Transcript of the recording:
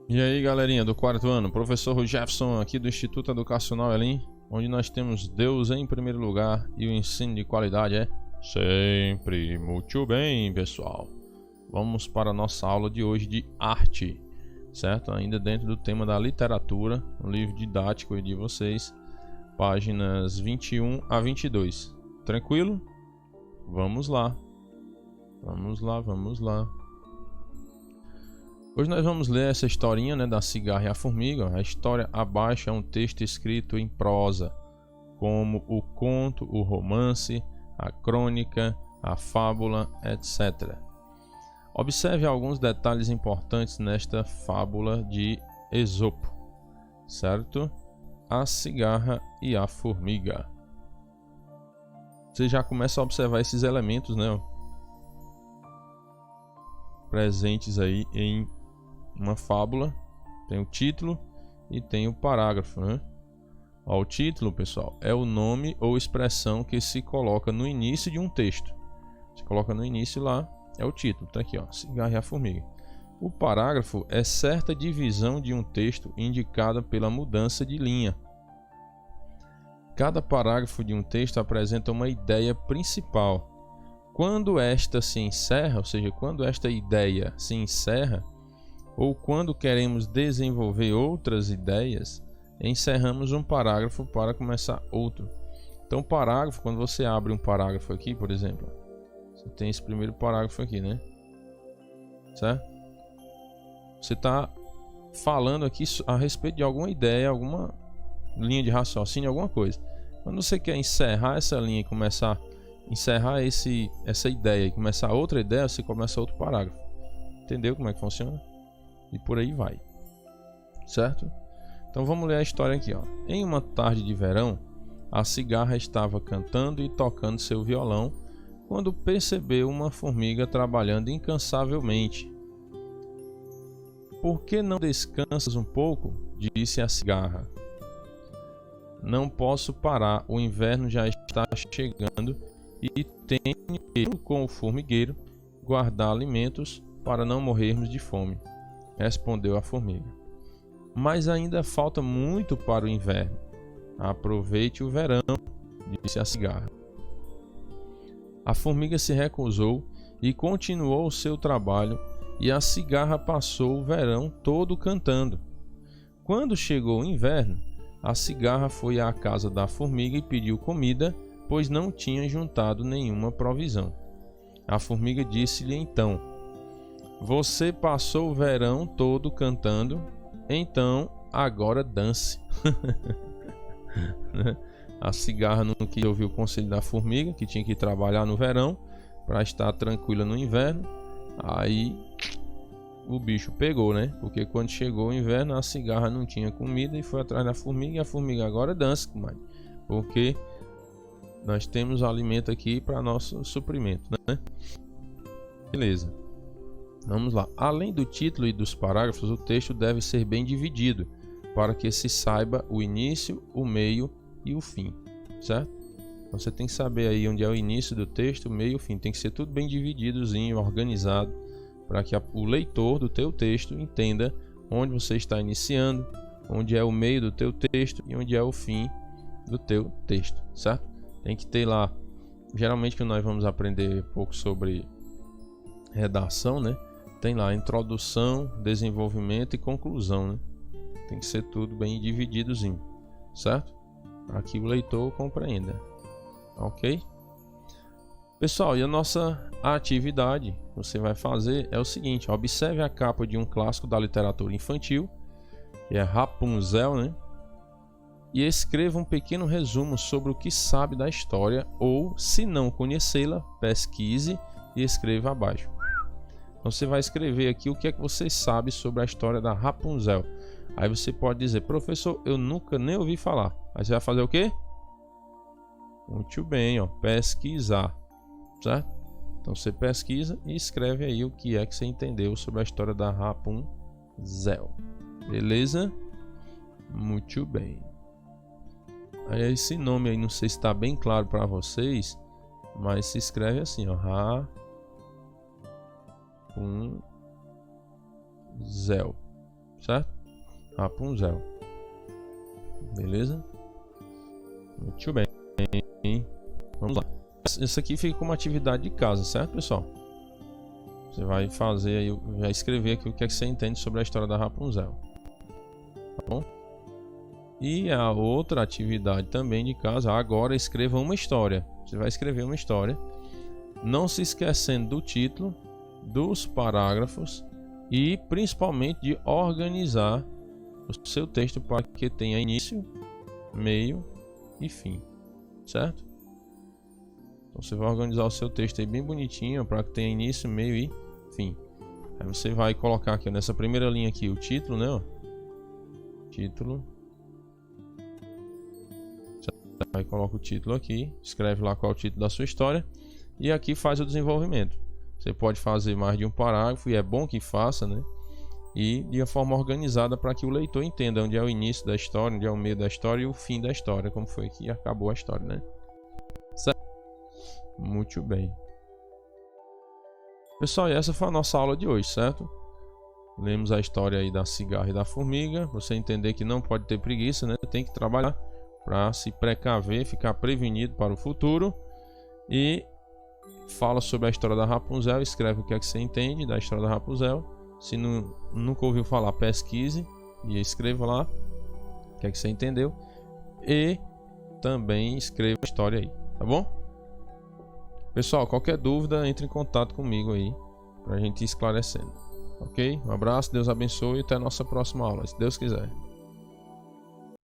E aí, galerinha do quarto ano, professor Jefferson aqui do Instituto Educacional Elim, onde nós temos Deus em primeiro lugar e o ensino de qualidade é sempre. Muito bem, pessoal. Vamos para a nossa aula de hoje de arte, certo? Ainda dentro do tema da literatura, no livro didático de vocês, páginas 21 a 22. Tranquilo? Vamos lá. Vamos lá. Hoje nós vamos ler essa historinha, da cigarra e a formiga. A história abaixo é um texto escrito em prosa, como o conto, o romance, a crônica, a fábula, etc. Observe alguns detalhes importantes nesta fábula de Esopo, certo? A cigarra e a formiga. Você já começa a observar esses elementos, presentes aí em uma fábula. Tem o título e tem o parágrafo, Ó, o título, pessoal, é o nome ou expressão que se coloca no início de um texto. Se coloca no início lá, é o título. Tá aqui, ó, cigarra e a formiga. O parágrafo é certa divisão de um texto indicada pela mudança de linha. Cada parágrafo de um texto apresenta uma ideia principal. Quando esta se encerra, ou seja, quando esta ideia se encerra, ou quando queremos desenvolver outras ideias, encerramos um parágrafo para começar outro. Então, parágrafo, quando você abre um parágrafo aqui, por exemplo, você tem esse primeiro parágrafo aqui, certo? Você está falando aqui a respeito de alguma ideia, alguma linha de raciocínio, alguma coisa. Quando você quer encerrar essa linha e começar a encerrar essa ideia e começar outra ideia, você começa outro parágrafo. Entendeu como é que funciona? E por aí vai, certo? Então vamos ler a história aqui, ó. Em uma tarde de verão, a cigarra estava cantando e tocando seu violão quando percebeu uma formiga trabalhando incansavelmente. "Por que não descansas um pouco?", disse a cigarra. "Não posso parar, o inverno já está chegando e tenho que, com o formigueiro, guardar alimentos para não morrermos de fome", respondeu a formiga. "Mas ainda falta muito para o inverno. Aproveite o verão", disse a cigarra. A formiga se recusou e continuou o seu trabalho, e a cigarra passou o verão todo cantando. Quando chegou o inverno, a cigarra foi à casa da formiga e pediu comida, pois não tinha juntado nenhuma provisão. A formiga disse-lhe então: "Você passou o verão todo cantando, então agora dance." A cigarra não quis ouvir o conselho da formiga, que tinha que trabalhar no verão para estar tranquila no inverno. Aí o bicho pegou, Porque quando chegou o inverno, a cigarra não tinha comida e foi atrás da formiga. E a formiga: "Agora dança, comadre, porque nós temos alimento aqui para nosso suprimento", Beleza. Vamos lá. Além do título e dos parágrafos, o texto deve ser bem dividido para que se saiba o início, o meio e o fim, certo? Então você tem que saber aí onde é o início do texto, o meio e o fim. Tem que ser tudo bem divididozinho, organizado, para que o leitor do teu texto entenda onde você está iniciando, onde é o meio do teu texto e onde é o fim do teu texto, certo? Tem que ter lá, geralmente que nós vamos aprender um pouco sobre redação, Tem lá introdução, desenvolvimento e conclusão, Tem que ser tudo bem divididozinho, certo? Para que o leitor compreenda, ok? Pessoal, e a nossa atividade que você vai fazer é o seguinte: observe a capa de um clássico da literatura infantil, que é Rapunzel, e escreva um pequeno resumo sobre o que sabe da história, ou, se não conhecê-la, pesquise e escreva abaixo. Então você vai escrever aqui o que é que você sabe sobre a história da Rapunzel. Aí você pode dizer: "Professor, eu nunca nem ouvi falar." Aí você vai fazer o quê? Muito bem, ó, pesquisar, certo? Então você pesquisa e escreve aí o que é que você entendeu sobre a história da Rapunzel. Beleza? Muito bem. Aí esse nome aí, não sei se está bem claro para vocês, mas se escreve assim, ó, Rapunzel, certo? Rapunzel. Beleza? Muito bem. Vamos lá. Isso aqui fica como atividade de casa, certo, pessoal? Você vai fazer aí, vai escrever aqui o que é que você entende sobre a história da Rapunzel. Tá bom? E a outra atividade também de casa, agora escreva uma história. Você vai escrever uma história, não se esquecendo do título, dos parágrafos e principalmente de organizar o seu texto para que tenha início, meio e fim, certo? Então você vai organizar o seu texto aí bem bonitinho para que tenha início, meio e fim. Aí você vai colocar aqui nessa primeira linha aqui o título, né? Ó. Título. Aí coloca o título aqui, escreve lá qual é o título da sua história e aqui faz o desenvolvimento. Você pode fazer mais de um parágrafo e é bom que faça, né? E de uma forma organizada para que o leitor entenda onde é o início da história, onde é o meio da história e o fim da história, como foi que acabou a história, né? Certo? Muito bem. Pessoal, e essa foi a nossa aula de hoje, certo? Lemos a história aí da cigarra e da formiga. Você entender que não pode ter preguiça, né? Tem que trabalhar para se precaver, ficar prevenido para o futuro. E fala sobre a história da Rapunzel, escreve o que é que você entende da história da Rapunzel. Se nunca ouviu falar, pesquise e escreva lá o que é que você entendeu. E também escreva a história aí, tá bom? Pessoal, qualquer dúvida, entre em contato comigo aí pra gente ir esclarecendo. Ok? Um abraço, Deus abençoe e até a nossa próxima aula, se Deus quiser.